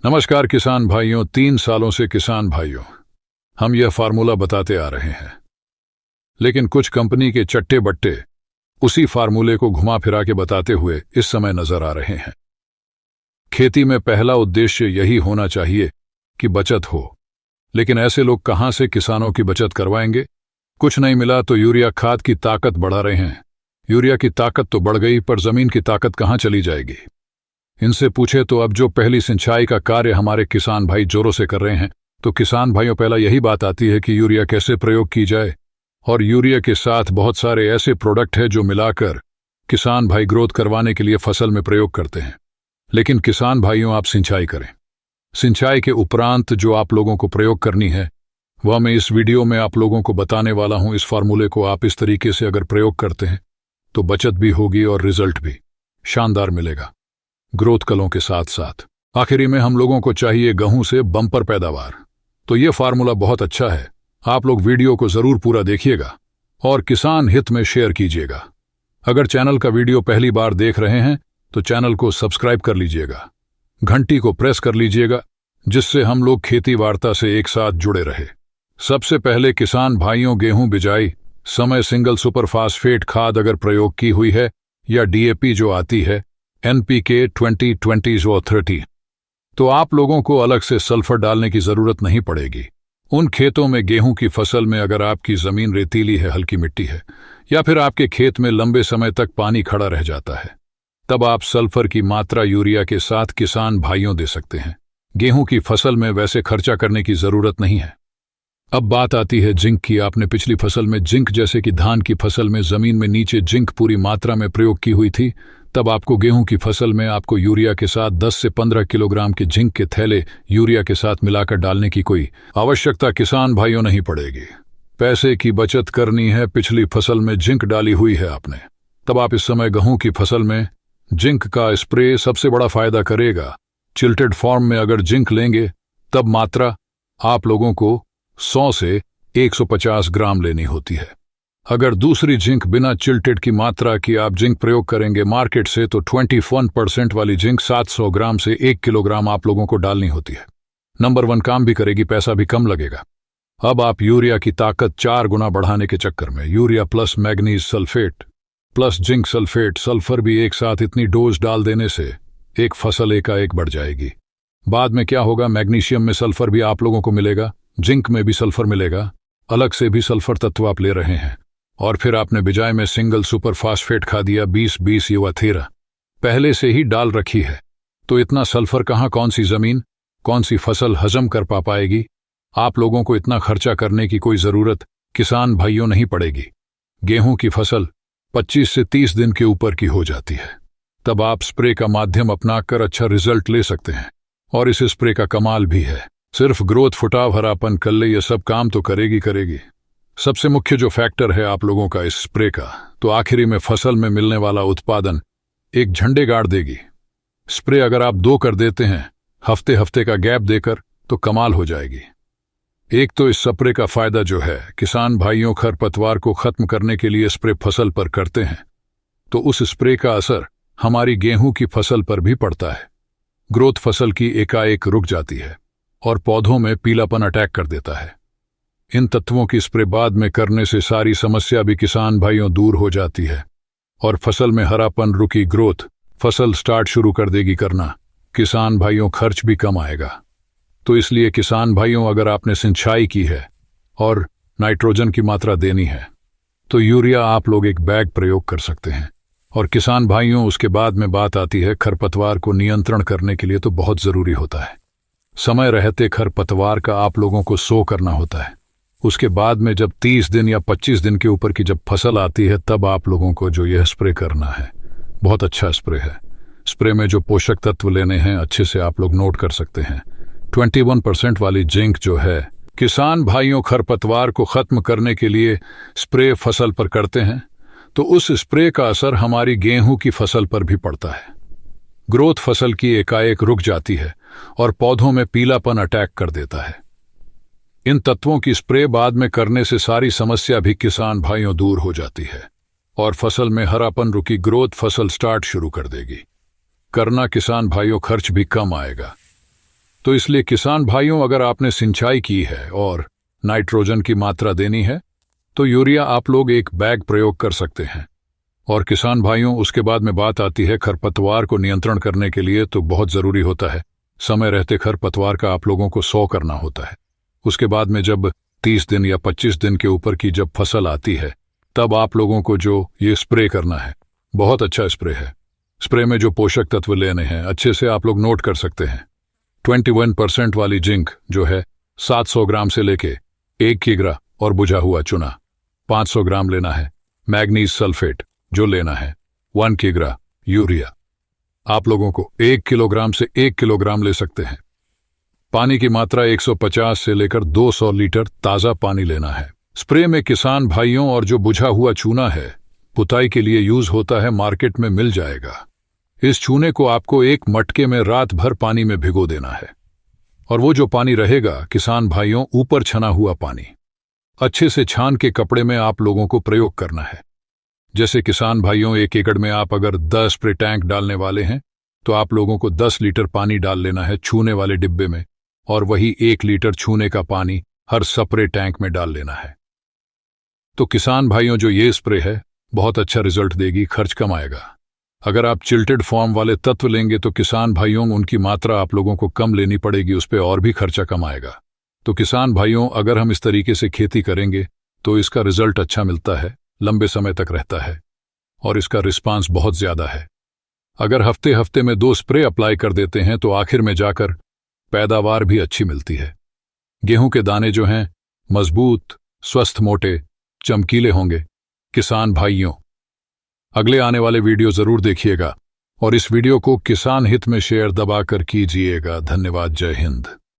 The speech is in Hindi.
नमस्कार किसान भाइयों, 3 सालों से किसान भाइयों हम यह फार्मूला बताते आ रहे हैं, लेकिन कुछ कंपनी के चट्टे बट्टे उसी फार्मूले को घुमा फिरा के बताते हुए इस समय नजर आ रहे हैं। खेती में पहला उद्देश्य यही होना चाहिए कि बचत हो, लेकिन ऐसे लोग कहां से किसानों की बचत करवाएंगे। कुछ नहीं मिला तो यूरिया खाद की ताकत बढ़ा रहे हैं। यूरिया की ताकत तो बढ़ गई, पर जमीन की ताकत कहां चली जाएगी। इनसे पूछे तो अब जो पहली सिंचाई का कार्य हमारे किसान भाई जोरों से कर रहे हैं, तो किसान भाइयों पहला यही बात आती है कि यूरिया कैसे प्रयोग की जाए। और यूरिया के साथ बहुत सारे ऐसे प्रोडक्ट हैं जो मिलाकर किसान भाई ग्रोथ करवाने के लिए फसल में प्रयोग करते हैं। लेकिन किसान भाइयों, आप सिंचाई करें। सिंचाई के उपरांत जो आप लोगों को प्रयोग करनी है वह मैं इस वीडियो में आप लोगों को बताने वाला हूं। इस फार्मूले को आप इस तरीके से अगर प्रयोग करते हैं तो बचत भी होगी और रिजल्ट भी शानदार मिलेगा, ग्रोथ कलों के साथ साथ। आखिरी में हम लोगों को चाहिए गेहूं से बम्पर पैदावार। तो ये फार्मूला बहुत अच्छा है। आप लोग वीडियो को जरूर पूरा देखिएगा और किसान हित में शेयर कीजिएगा। अगर चैनल का वीडियो पहली बार देख रहे हैं तो चैनल को सब्सक्राइब कर लीजिएगा, घंटी को प्रेस कर लीजिएगा, जिससे हम लोग खेती वार्ता से एक साथ जुड़े रहे। सबसे पहले किसान भाइयों, गेहूं बिजाई समय सिंगल सुपर फास्फेट खाद अगर प्रयोग की हुई है या डीएपी जो आती है NPK 20-20 और 30, तो आप लोगों को अलग से सल्फर डालने की जरूरत नहीं पड़ेगी। उन खेतों में गेहूं की फसल में अगर आपकी जमीन रेतीली है, हल्की मिट्टी है, या फिर आपके खेत में लंबे समय तक पानी खड़ा रह जाता है, तब आप सल्फर की मात्रा यूरिया के साथ किसान भाइयों दे सकते हैं। गेहूं की फसल में वैसे खर्चा करने की जरूरत नहीं है। अब बात आती है जिंक की। आपने पिछली फसल में जिंक, जैसे कि धान की फसल में जमीन में नीचे जिंक पूरी मात्रा में प्रयोग की हुई थी, तब आपको गेहूं की फसल में आपको यूरिया के साथ 10 से 15 किलोग्राम के जिंक के थैले यूरिया के साथ मिलाकर डालने की कोई आवश्यकता किसान भाइयों नहीं पड़ेगी। पैसे की बचत करनी है, पिछली फसल में जिंक डाली हुई है आपने, तब आप इस समय गेहूं की फसल में जिंक का स्प्रे सबसे बड़ा फायदा करेगा। चिल्टेड फॉर्म में अगर जिंक लेंगे तब मात्रा आप लोगों को 100 से 150 ग्राम लेनी होती है। अगर दूसरी जिंक बिना चिल्टेड की मात्रा की आप जिंक प्रयोग करेंगे मार्केट से, तो 21% वाली जिंक 700 ग्राम से 1 किलोग्राम आप लोगों को डालनी होती है। नंबर 1 काम भी करेगी, पैसा भी कम लगेगा। अब आप यूरिया की ताकत 4 गुना बढ़ाने के चक्कर में urea plus manganese sulphate plus zinc sulphate sulphur भी एक साथ इतनी डोज डाल देने से एक फसल एकाएक बढ़ जाएगी। बाद में क्या होगा, मैग्नीशियम में सल्फर भी आप लोगों को मिलेगा, जिंक में भी सल्फर मिलेगा, अलग से भी सल्फर तत्व आप ले रहे हैं। और फिर आपने बिजाई में सिंगल सुपर फास्फेट खा दिया 20-20 या 13 पहले से ही डाल रखी है, तो इतना सल्फर कहां, कौन सी जमीन, कौन सी फसल हजम कर पाएगी। आप लोगों को इतना खर्चा करने की कोई जरूरत किसान भाइयों नहीं पड़ेगी। गेहूं की फसल 25 से 30 दिन के ऊपर की हो जाती है, तब आप स्प्रे का माध्यम अपनाकर अच्छा रिजल्ट ले सकते हैं। और इस स्प्रे का कमाल भी है, सिर्फ ग्रोथ, फुटाव, हरापन, कल्ले, ये सब काम तो करेगी। सबसे मुख्य जो फैक्टर है आप लोगों का इस स्प्रे का, तो आखिरी में फसल में मिलने वाला उत्पादन एक झंडे गाड़ देगी। स्प्रे अगर आप 2 कर देते हैं हफ्ते हफ्ते का गैप देकर, तो कमाल हो जाएगी। एक तो इस स्प्रे का फायदा जो है, किसान भाइयों खरपतवार को खत्म करने के लिए स्प्रे फसल पर करते हैं, तो उस स्प्रे का असर हमारी गेहूं की फसल पर भी पड़ता है। ग्रोथ फसल की एकाएक रुक जाती है और पौधों में पीलापन अटैक कर देता है। इन तत्वों की स्प्रे बाद में करने से सारी समस्या भी किसान भाइयों दूर हो जाती है और फसल में हरापन रुकी, ग्रोथ फसल स्टार्ट शुरू कर देगी करना। किसान भाइयों खर्च भी कम आएगा। तो इसलिए किसान भाइयों, अगर आपने सिंचाई की है और नाइट्रोजन की मात्रा देनी है, तो यूरिया आप लोग 1 बैग प्रयोग कर सकते हैं। और किसान भाइयों, उसके बाद में बात आती है खरपतवार को नियंत्रण करने के लिए, तो बहुत जरूरी होता है समय रहते खरपतवार का आप लोगों को 100 करना होता है। उसके बाद में जब 30 दिन या 25 दिन के ऊपर की जब फसल आती है, तब आप लोगों को जो यह स्प्रे करना है, बहुत अच्छा स्प्रे है। स्प्रे में जो पोषक तत्व लेने हैं अच्छे से आप लोग नोट कर सकते हैं। 21% वाली जिंक जो है, किसान भाइयों खरपतवार को खत्म करने के लिए स्प्रे फसल पर करते हैं, तो उस स्प्रे का असर हमारी गेहूं की फसल पर भी पड़ता है। ग्रोथ फसल की एकाएक रुक जाती है और पौधों में पीलापन अटैक कर देता है। इन तत्वों की स्प्रे बाद में करने से सारी समस्या भी किसान भाइयों दूर हो जाती है और फसल में हरापन रुकी, ग्रोथ फसल स्टार्ट शुरू कर देगी। करना किसान भाइयों खर्च भी कम आएगा। तो इसलिए किसान भाइयों, अगर आपने सिंचाई की है और नाइट्रोजन की मात्रा देनी है तो यूरिया आप लोग एक बैग प्रयोग कर सकते हैं। और किसान भाइयों, उसके बाद में बात आती है खरपतवार को नियंत्रण करने के लिए, तो बहुत ज़रूरी होता है समय रहते खरपतवार का आप लोगों को 100 करना होता है। उसके बाद में जब 30 दिन या 25 दिन के ऊपर की जब फसल आती है तब आप लोगों को जो ये स्प्रे करना है, बहुत अच्छा स्प्रे है। स्प्रे में जो पोषक तत्व लेने हैं अच्छे से आप लोग नोट कर सकते हैं। 21% वाली जिंक जो है 700 ग्राम से लेके 1 किग्रा और बुझा हुआ चुना 500 ग्राम लेना है। मैग्नीज सल्फेट जो लेना है 1 किग्रा। यूरिया आप लोगों को 1 किलोग्राम से 1 किलोग्राम ले सकते हैं। पानी की मात्रा 150 से लेकर 200 लीटर ताज़ा पानी लेना है। स्प्रे में किसान भाइयों, और जो बुझा हुआ चूना है पुताई के लिए यूज होता है, मार्केट में मिल जाएगा। इस चूने को आपको एक मटके में रात भर पानी में भिगो देना है और वो जो पानी रहेगा किसान भाइयों, ऊपर छना हुआ पानी अच्छे से छान के कपड़े में आप लोगों को प्रयोग करना है। जैसे किसान भाइयों, 1 एकड़ में आप अगर 10 स्प्रे टैंक डालने वाले हैं तो आप लोगों को 10 लीटर पानी डाल लेना है छूने वाले डिब्बे में, और वही 1 लीटर छूने का पानी हर स्प्रे टैंक में डाल लेना है। तो किसान भाइयों, जो ये स्प्रे है बहुत अच्छा रिजल्ट देगी, खर्च कम आएगा। अगर आप चिल्टेड फॉर्म वाले तत्व लेंगे तो किसान भाइयों उनकी मात्रा आप लोगों को कम लेनी पड़ेगी, उस पर और भी खर्चा कम आएगा। तो किसान भाइयों, अगर हम इस तरीके से खेती करेंगे तो इसका रिजल्ट अच्छा मिलता है, लंबे समय तक रहता है और इसका रिस्पांस बहुत ज्यादा है। अगर हफ्ते हफ्ते में 2 स्प्रे अप्लाई कर देते हैं तो आखिर में जाकर पैदावार भी अच्छी मिलती है। गेहूं के दाने जो हैं मजबूत, स्वस्थ, मोटे, चमकीले होंगे। किसान भाइयों, अगले आने वाले वीडियो जरूर देखिएगा और इस वीडियो को किसान हित में शेयर दबाकर कीजिएगा। धन्यवाद। जय हिंद।